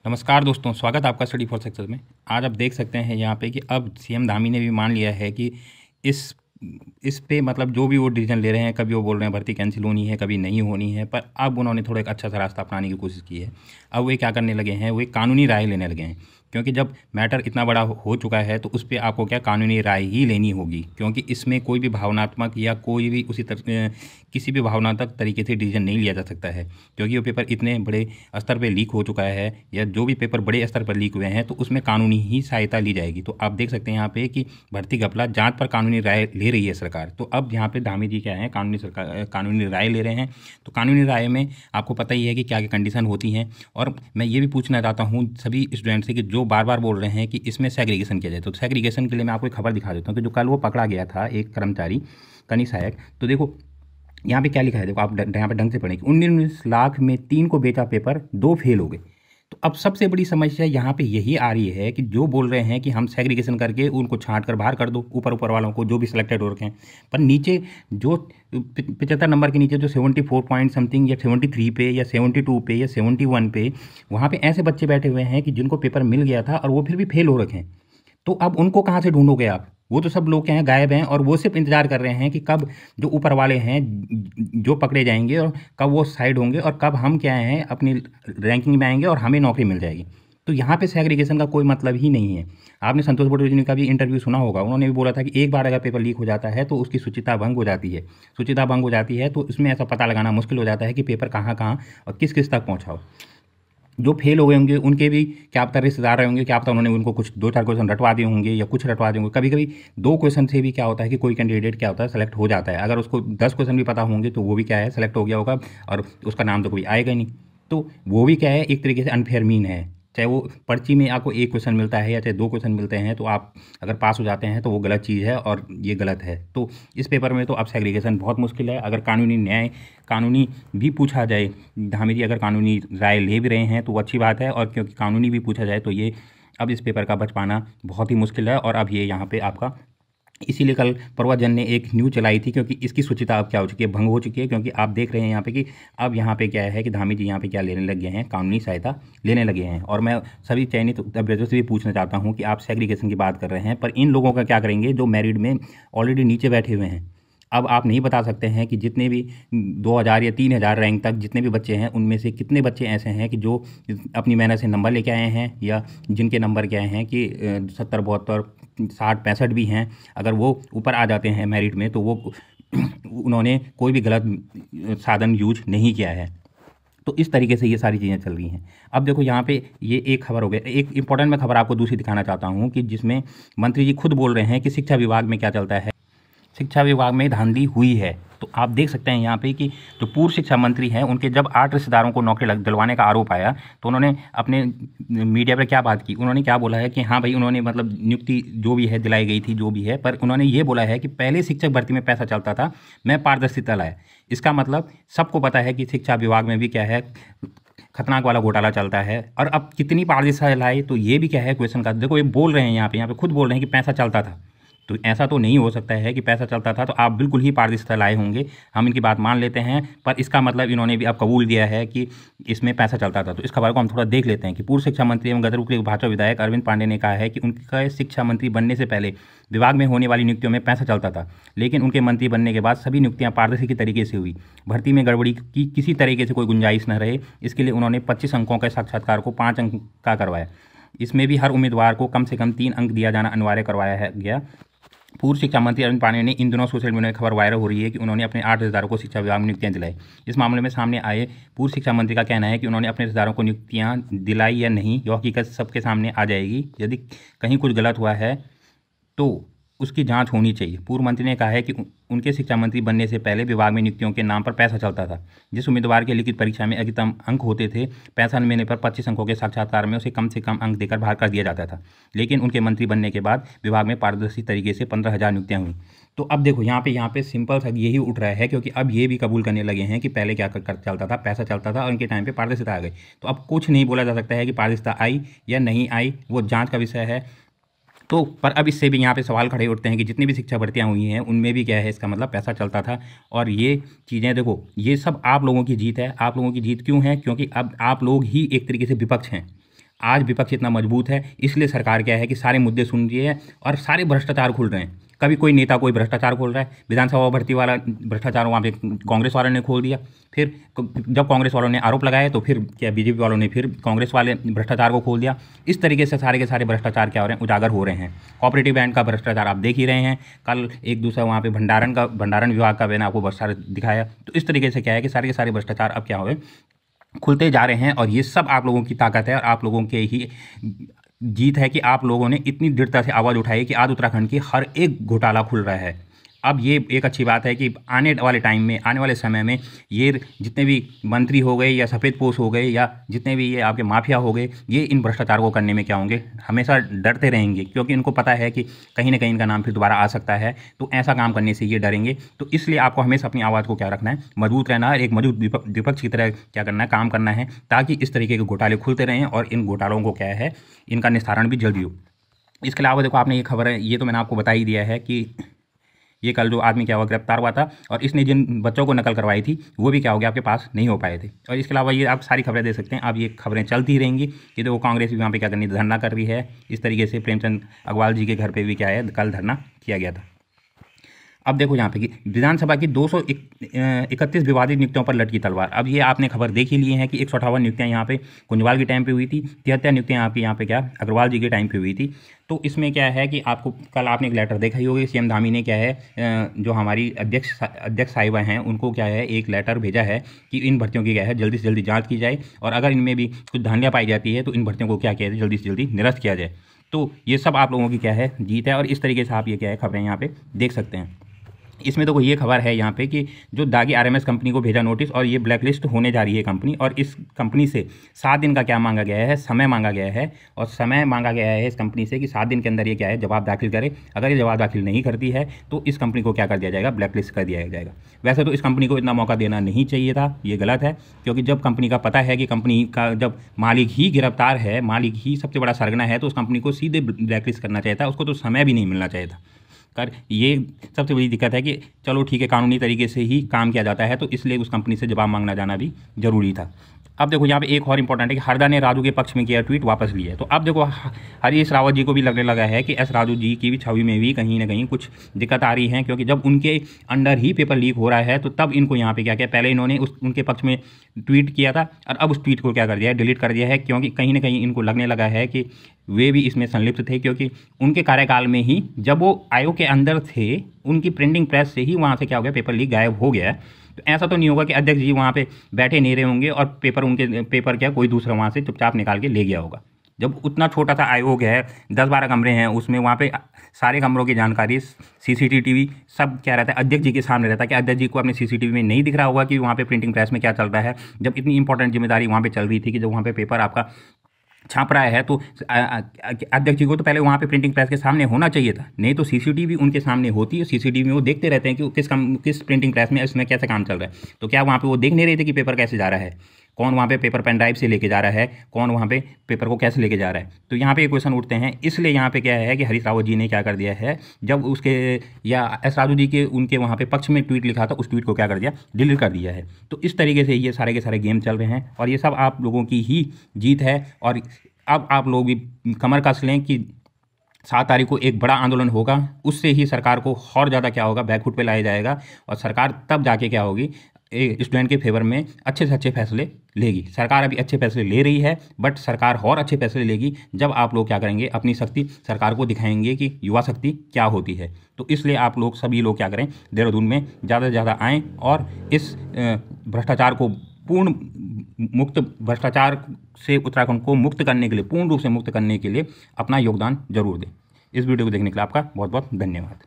नमस्कार दोस्तों, स्वागत है आपका स्टडी फॉर सक्सेस में। आज आप देख सकते हैं यहाँ पे कि अब सीएम धामी ने भी मान लिया है कि इस इस पे मतलब जो भी वो डिसीजन ले रहे हैं, कभी वो बोल रहे हैं भर्ती कैंसिल होनी है, कभी नहीं होनी है, पर अब उन्होंने थोड़ा एक अच्छा सा रास्ता अपनाने की कोशिश की है। अब वे क्या करने लगे हैं, वो एक कानूनी राय लेने लगे हैं, क्योंकि जब मैटर इतना बड़ा हो चुका है तो उस पर आपको क्या कानूनी राय ही लेनी होगी, क्योंकि इसमें कोई भी भावनात्मक या कोई भी किसी भी भावनात्मक तरीके से डिसीजन नहीं लिया जा सकता है, क्योंकि वो पेपर इतने बड़े स्तर पर लीक हो चुका है, या जो भी पेपर बड़े स्तर पर लीक हुए हैं तो उसमें कानूनी ही सहायता ली जाएगी। तो आप देख सकते हैं यहाँ पे कि भर्ती घपला जांच पर कानूनी राय ले रही है सरकार। तो अब यहाँ पे धामी जी क्या है, कानूनी राय ले रहे हैं। तो कानूनी राय में आपको पता ही है कि क्या क्या कंडीशन होती हैं। और मैं ये भी पूछना चाहता हूँ सभी स्टूडेंट से कि जो बार बार बोल रहे हैं कि इसमें सेग्रीगेशन किया जाए, तो सेग्रीगेशन के लिए मैं आपको एक खबर दिखा देता हूँ कि जो कल वो पकड़ा गया था एक कर्मचारी कनीय सहायक। तो देखो यहाँ पे क्या लिखा है, देखो आप यहाँ पे ढंग से पढ़ें कि 19 लाख में 3 को बेचा पेपर, 2 फेल हो गए। तो अब सबसे बड़ी समस्या यहाँ पे यही आ रही है कि जो बोल रहे हैं कि हम सेग्रीगेशन करके उनको छांट कर बाहर कर दो, ऊपर ऊपर वालों को जो भी सिलेक्टेड हो रखे हैं, पर नीचे जो 75 नंबर के नीचे जो 74 पॉइंट समथिंग या 73 पे या 72 पे या 71 पे, वहाँ पे ऐसे बच्चे बैठे हुए हैं कि जिनको पेपर मिल गया था और वो फिर भी फेल हो रखे हैं। तो अब उनको कहाँ से ढूंढोगे आप? वो तो सब लोग क्या हैं, गायब हैं, और वो सिर्फ इंतजार कर रहे हैं कि कब जो ऊपर वाले हैं जो पकड़े जाएंगे और कब वो साइड होंगे और कब हम क्या हैं अपनी रैंकिंग में आएंगे और हमें नौकरी मिल जाएगी। तो यहाँ पे सेग्रीगेशन का कोई मतलब ही नहीं है। आपने संतोष बोटोजी का भी इंटरव्यू सुना होगा, उन्होंने भी बोला था कि एक बार अगर पेपर लीक हो जाता है तो उसकी शुचिता भंग हो जाती है। शुचिता भंग हो जाती है तो इसमें ऐसा पता लगाना मुश्किल हो जाता है कि पेपर कहाँ कहाँ और किस किस तक पहुँचा हो। जो फेल हो गए होंगे उनके भी क्या पता रिश्तेदार रहे होंगे, क्या पता उन्होंने उनको कुछ 2-4 क्वेश्चन रटवा दिए होंगे या कुछ रटवा दिए होंगे। कभी कभी 2 क्वेश्चन से भी क्या होता है कि कोई कैंडिडेट क्या होता है सेलेक्ट हो जाता है। अगर उसको 10 क्वेश्चन भी पता होंगे तो वो भी क्या है सेलेक्ट हो गया होगा, और उसका नाम तो कभी आएगा ही नहीं। तो वो भी क्या है एक तरीके से अनफेयर मीन है। चाहे वो पर्ची में आपको 1 क्वेश्चन मिलता है या चाहे 2 क्वेश्चन मिलते हैं, तो आप अगर पास हो जाते हैं तो वो गलत चीज़ है और ये गलत है। तो इस पेपर में तो अब सेग्रीगेशन बहुत मुश्किल है। अगर कानूनी भी पूछा जाए, धामी जी अगर कानूनी राय ले भी रहे हैं तो वो अच्छी बात है, और क्योंकि कानूनी भी पूछा जाए तो ये अब इस पेपर का बच पाना बहुत ही मुश्किल है। और अब ये यहाँ पे आपका इसीलिए कल प्रवचन ने एक न्यूज़ चलाई थी, क्योंकि इसकी शुचिता अब क्या हो चुकी है, भंग हो चुकी है। क्योंकि आप देख रहे हैं यहाँ पे कि अब यहाँ पे क्या है कि धामी जी यहाँ पे क्या लेने लगे हैं, कानूनी सहायता लेने लगे हैं। और मैं सभी चयनित अभ्यर्थियों से भी पूछना चाहता हूँ कि आप सेग्रीगेशन की बात कर रहे हैं, पर इन लोगों का क्या करेंगे जो मेरिट में ऑलरेडी नीचे बैठे हुए हैं? अब आप नहीं बता सकते हैं कि जितने भी 2000 या 3000 रैंक तक जितने भी बच्चे हैं उनमें से कितने बच्चे ऐसे हैं कि जो अपनी मेहनत से नंबर लेके आए हैं, या जिनके नंबर क्या हैं कि 70 72 60 65 भी हैं। अगर वो ऊपर आ जाते हैं मेरिट में तो वो उन्होंने कोई भी गलत साधन यूज नहीं किया है। तो इस तरीके से ये सारी चीज़ें चल रही हैं। अब देखो यहाँ पे ये एक खबर हो गई। एक इंपॉर्टेंट मैं खबर आपको दूसरी दिखाना चाहता हूँ कि जिसमें मंत्री जी खुद बोल रहे हैं कि शिक्षा विभाग में क्या चलता है, शिक्षा विभाग में धांधली हुई है। तो आप देख सकते हैं यहाँ पे कि जो पूर्व शिक्षा मंत्री हैं उनके जब 8 रिश्तेदारों को नौकरी दिलवाने का आरोप आया तो उन्होंने अपने मीडिया पर क्या बात की, उन्होंने क्या बोला है कि हाँ भाई उन्होंने मतलब नियुक्ति जो भी है दिलाई गई थी जो भी है, पर उन्होंने ये बोला है कि पहले शिक्षक भर्ती में पैसा चलता था, मैं पारदर्शिता लाया। इसका मतलब सबको पता है कि शिक्षा विभाग में भी क्या है खतरनाक वाला घोटाला चलता है। और अब कितनी पारदर्शिता लाए, तो ये भी क्या है क्वेश्चन का। देखो ये बोल रहे हैं यहाँ पे खुद बोल रहे हैं कि पैसा चलता था, तो ऐसा तो नहीं हो सकता है कि पैसा चलता था तो आप बिल्कुल ही पारदर्शिता लाए होंगे। हम इनकी बात मान लेते हैं, पर इसका मतलब इन्होंने भी अब कबूल दिया है कि इसमें पैसा चलता था। तो इस खबर को हम थोड़ा देख लेते हैं कि पूर्व शिक्षा मंत्री एवं गदरपुर के भाजपा विधायक अरविंद पांडे ने कहा है कि उनका शिक्षा मंत्री बनने से पहले विभाग में होने वाली नियुक्तियों में पैसा चलता था, लेकिन उनके मंत्री बनने के बाद सभी नियुक्तियां पारदर्शी तरीके से हुई। भर्ती में गड़बड़ी की किसी तरीके से कोई गुंजाइश न रहे, इसके लिए उन्होंने 25 अंकों के साक्षात्कार को 5 अंक का करवाया। इसमें भी हर उम्मीदवार को कम से कम 3 अंक दिया जाना अनिवार्य करवाया गया। पूर्व शिक्षा मंत्री अरविंद पांडे ने इन दिनों सोशल मीडिया में खबर वायरल हो रही है कि उन्होंने अपने 8 रिश्तेदारों को शिक्षा विभाग में नियुक्तियां दिलाई। इस मामले में सामने आए पूर्व शिक्षा मंत्री का कहना है कि उन्होंने अपने रिश्तेदारों को नियुक्तियां दिलाई या नहीं, यह हकीकत सबके सामने आ जाएगी। यदि कहीं कुछ गलत हुआ है तो उसकी जांच होनी चाहिए। पूर्व मंत्री ने कहा है कि उनके शिक्षा मंत्री बनने से पहले विभाग में नियुक्तियों के नाम पर पैसा चलता था। जिस उम्मीदवार के लिखित परीक्षा में अधिकतम अंक होते थे, पैसा न मिलने पर 25 अंकों के साक्षात्कार में उसे कम से कम अंक देकर बाहर कर दिया जाता था। लेकिन उनके मंत्री बनने के बाद विभाग में पारदर्शी तरीके से 15,000 नियुक्तियाँ हुई। तो अब देखो यहाँ पे सिंपल सा यही उठ रहा है, क्योंकि अब ये भी कबूल करने लगे हैं कि पहले क्या चलता था, पैसा चलता था और उनके टाइम पे पारदर्शिता आ गई। तो अब कुछ नहीं बोला जा सकता है कि पारदर्शिता आई या नहीं आई, वो जांच का विषय है। तो पर अब इससे भी यहाँ पे सवाल खड़े उठते हैं कि जितनी भी शिक्षा भर्तियाँ हुई हैं उनमें भी क्या है, इसका मतलब पैसा चलता था। और ये चीज़ें देखो, ये सब आप लोगों की जीत है। आप लोगों की जीत क्यों है? क्योंकि अब आप लोग ही एक तरीके से विपक्ष हैं। आज विपक्ष इतना मजबूत है, इसलिए सरकार क्या है कि सारे मुद्दे सुन रही है और सारे भ्रष्टाचार खुल रहे हैं। कभी कोई नेता कोई भ्रष्टाचार खोल रहा है, विधानसभा भर्ती वाला भ्रष्टाचार वहाँ पे कांग्रेस वालों ने खोल दिया। फिर जब कांग्रेस वालों ने आरोप लगाए तो फिर क्या बीजेपी वालों ने फिर कांग्रेस वाले भ्रष्टाचार को खोल दिया। इस तरीके से सारे के सारे भ्रष्टाचार क्या हो रहे हैं, उजागर हो रहे हैं। कोऑपरेटिव बैंक का भ्रष्टाचार आप देख ही रहे हैं। कल एक दूसरा वहाँ पे भंडारण विभाग का मैंने आपको भ्रष्टाचार दिखाया। तो इस तरीके से क्या है कि सारे के सारे भ्रष्टाचार अब क्या हो रहे हैं, खुलते जा रहे हैं। और ये सब आप लोगों की ताकत है और आप लोगों के ही जीत है कि आप लोगों ने इतनी दृढ़ता से आवाज़ उठाई कि आज उत्तराखंड की हर एक घोटाला खुल रहा है। अब ये एक अच्छी बात है कि आने वाले टाइम में, आने वाले समय में ये जितने भी मंत्री हो गए या सफ़ेदपोश हो गए या जितने भी ये आपके माफिया हो गए, ये इन भ्रष्टाचार को करने में क्या होंगे, हमेशा डरते रहेंगे, क्योंकि इनको पता है कि कहीं ना कहीं इनका नाम फिर दोबारा आ सकता है। तो ऐसा काम करने से ये डरेंगे। तो इसलिए आपको हमेशा अपनी आवाज़ को क्या रखना है, मजबूत रहना है, एक मजबूत विपक्ष की तरह क्या करना है, काम करना है, ताकि इस तरीके के घोटाले खुलते रहें और इन घोटालों को क्या है, इनका निस्तारण भी जल्दी हो। इसके अलावा देखो, आपने ये खबर है, ये तो मैंने आपको बता ही दिया है कि ये कल जो आदमी क्या हुआ, गिरफ्तार हुआ था और इसने जिन बच्चों को नकल करवाई थी वो भी क्या हो गया, आपके पास नहीं हो पाए थे। और इसके अलावा ये आप सारी खबरें दे सकते हैं। अब ये खबरें चलती ही रहेंगी कि देखो कांग्रेस भी वहाँ पे क्या करनी, धरना कर रही है। इस तरीके से प्रेमचंद अग्रवाल जी के घर पे भी क्या है, कल धरना किया गया था। अब देखो यहाँ पे कि विधानसभा की 231 विवादित नियुक्तियों पर लटकी तलवार। अब ये आपने खबर देख ही ली है कि 158 नियुक्तियाँ यहाँ पे कुंजवाल के टाइम पे हुई थी, 73 नियुक्तियाँ आपकी यहाँ पे क्या अग्रवाल जी के टाइम पे हुई थी। तो इसमें क्या है कि आपको कल आपने एक लेटर देखा ही होगा, सीएम धामी ने क्या है, जो हमारी अध्यक्ष साहिबा हैं उनको क्या है, एक लेटर भेजा है कि इन भर्तियों की क्या है जल्दी से जल्दी जाँच की जाए और अगर इनमें भी कुछ धांधलियाँ पाई जाती है तो इन भर्तियों को क्या किया जाए, जल्दी से जल्दी निरस्त किया जाए। तो ये सब आप लोगों की क्या है जीत है और इस तरीके से आप ये क्या है खबरें यहाँ पे देख सकते हैं। इसमें तो ये खबर है यहाँ पे कि जो दागी आरएमएस कंपनी को भेजा नोटिस और ये ब्लैकलिस्ट होने जा रही है कंपनी, और इस कंपनी से 7 दिन का क्या मांगा गया है, समय मांगा गया है। और समय मांगा गया है इस कंपनी से कि 7 दिन के अंदर ये क्या है जवाब दाखिल करे। अगर ये जवाब दाखिल नहीं करती है तो इस कंपनी को क्या कर दिया जाएगा, ब्लैकलिस्ट कर दिया जाएगा। वैसे तो इस कंपनी को इतना मौका देना नहीं चाहिए था, ये गलत है, क्योंकि जब कंपनी का पता है कि कंपनी का जब मालिक ही गिरफ्तार है, मालिक ही सबसे बड़ा सरगना है, तो उस कंपनी को सीधे ब्लैकलिस्ट करना चाहिए था, उसको तो समय भी नहीं मिलना चाहिए था। कर ये सबसे बड़ी दिक्कत है कि चलो ठीक है, कानूनी तरीके से ही काम किया जाता है, तो इसलिए उस कंपनी से जवाब मांगना जाना भी जरूरी था। अब देखो यहाँ पे एक और इंपॉर्टेंट है कि हरदा ने राजू के पक्ष में किया ट्वीट वापस लिया है। तो अब देखो हरीश रावत जी को भी लगने लगा है कि एस राजू जी की भी छवि में भी कहीं ना कहीं कुछ दिक्कत आ रही है, क्योंकि जब उनके अंडर ही पेपर लीक हो रहा है तो तब इनको यहाँ पे क्या किया, पहले इन्होंने उनके पक्ष में ट्वीट किया था और अब उस ट्वीट को क्या कर दिया है, डिलीट कर दिया है, क्योंकि कहीं ना कहीं इनको लगने लगा है कि वे भी इसमें संलिप्त थे, क्योंकि उनके कार्यकाल में ही जब वो आयोग के अंदर थे उनकी प्रिंटिंग प्रेस से ही वहाँ से क्या हो गया, पेपर लीक गायब हो गया। तो ऐसा तो नहीं होगा कि अध्यक्ष जी वहाँ पे बैठे नहीं रहे होंगे और पेपर क्या कोई दूसरा वहाँ से चुपचाप निकाल के ले गया होगा। जब उतना छोटा सा आयोग है, 10-12 कमरे हैं उसमें, वहाँ पे सारे कमरों की जानकारी सीसीटीवी सब क्या रहता है, अध्यक्ष जी के सामने रहता है। कि अध्यक्ष जी को अपने सीसीटीवी में नहीं दिख रहा होगा कि वहाँ पे प्रिंटिंग प्रेस में क्या चल रहा है, जब इतनी इंपॉर्टेंट जिम्मेदारी वहाँ पे चल रही थी कि जब वहाँ पे पेपर आपका छाप रहा है तो अध्यक्ष जी को तो पहले वहाँ पे प्रिंटिंग प्रेस के सामने होना चाहिए था, नहीं तो सीसीटीवी उनके सामने होती है, सीसीटीवी में वो देखते रहते हैं कि किस प्रिंटिंग प्रेस में इसमें कैसे काम चल रहा है। तो क्या वहाँ पे वो देख नहीं रहे थे कि पेपर कैसे जा रहा है, कौन वहाँ पे पेपर पेन ड्राइव से लेके जा रहा है, कौन वहाँ पे पेपर को कैसे लेके जा रहा है। तो यहाँ पे क्वेश्चन उठते हैं। इसलिए यहाँ पे क्या है कि हरीश रावत जी ने क्या कर दिया है, जब उसके या एस राजू जी के उनके वहाँ पे पक्ष में ट्वीट लिखा था, उस ट्वीट को क्या कर दिया, डिलीट कर दिया है। तो इस तरीके से ये सारे के सारे गेम चल रहे हैं और ये सब आप लोगों की ही जीत है। और अब आप लोग भी कमर कस लें कि 7 तारीख को एक बड़ा आंदोलन होगा, उससे ही सरकार को और ज़्यादा क्या होगा, बैकफुट पे लाया जाएगा और सरकार तब जाके क्या होगी, स्टूडेंट के फेवर में अच्छे से अच्छे फैसले लेगी। सरकार अभी अच्छे फैसले ले रही है, बट सरकार और अच्छे फैसले लेगी जब आप लोग क्या करेंगे, अपनी शक्ति सरकार को दिखाएंगे कि युवा शक्ति क्या होती है। तो इसलिए आप लोग सभी लोग क्या करें, देहरादून में ज़्यादा से ज़्यादा आएँ और इस भ्रष्टाचार को भ्रष्टाचार से उत्तराखंड को मुक्त करने के लिए, पूर्ण रूप से मुक्त करने के लिए अपना योगदान जरूर दें। इस वीडियो को देखने के लिए आपका बहुत बहुत धन्यवाद।